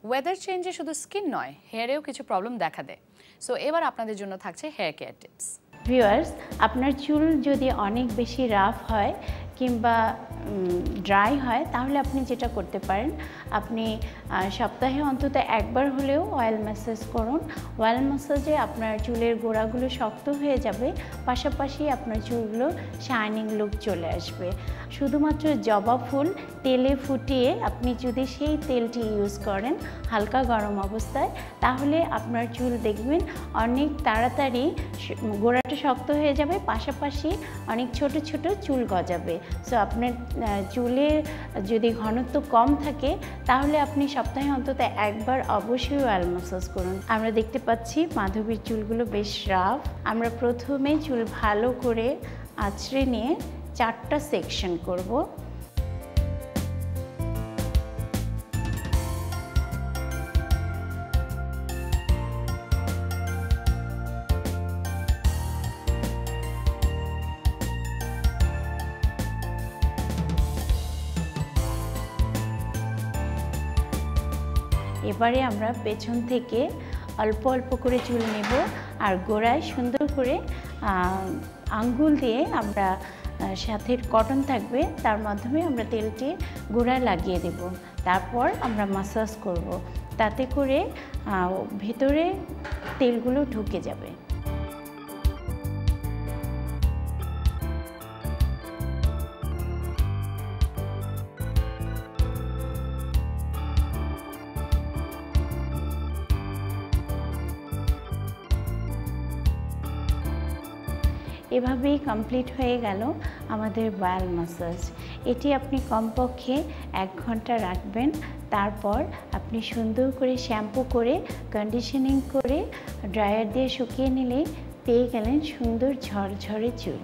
Weather চেঞ্জে শুধু skin নয়, হেয়ারেও কিছু প্রবলেম দেখা দেয়। সো এবার আপনাদের জন্য থাকছে হেয়ার কেয়ার টিপস। ভিউয়ার্স, আপনার চুল যদি অনেক বেশি রাফ হয় কিংবা ড্রাই হয়, তাহলে আপনি যেটা করতে পারেন, আপনি সপ্তাহে অন্তত একবার হলেও অয়েল ম্যাসাজ করুন। অয়েল ম্যাসাজে আপনার চুলের গোড়াগুলো শক্ত হয়ে যাবে, পাশাপাশি আপনার চুলগুলো শাইনিং লুক চলে আসবে। শুধুমাত্র জবা ফুল তেলে ফুটিয়ে আপনি যদি সেই তেলটি ইউজ করেন হালকা গরম অবস্থায়, তাহলে আপনার চুল দেখবেন অনেক তাড়াতাড়ি গোড়াটা শক্ত হয়ে যাবে, পাশাপাশি অনেক ছোট ছোট চুল গজাবে। সো আপনার চুলের যদি ঘনত্ব কম থাকে, তাহলে আপনি সপ্তাহে অন্তত একবার অবশ্যই অয়েল ম্যাসাজ করুন। আমরা দেখতে পাচ্ছি মাধবীর চুলগুলো বেশ রাফ। আমরা প্রথমে চুল ভালো করে আঁচড়ে নিয়ে 4টা সেকশন করব। এবারে আমরা পেছন থেকে অল্প অল্প করে চুল নেব, আর গোড়ায় সুন্দর করে আঙ্গুল দিয়ে আমরা সাথে কটন থাকবে, তার মাধ্যমে আমরা তেলটি গোড়ায় লাগিয়ে দেব। তারপর আমরা মাসাজ করব, তাতে করে ভেতরে তেলগুলো ঢুকে যাবে। এভাবেই কমপ্লিট হয়ে গেল আমাদের অয়েল ম্যাসাজ। এটি আপনি কমপক্ষে 1 ঘন্টা রাখবেন। তারপর আপনি সুন্দর করে শ্যাম্পু করে কন্ডিশনিং করে ড্রায়ার দিয়ে শুকিয়ে নিলেই পেয়ে গেলেন সুন্দর ঝরঝরে চুল।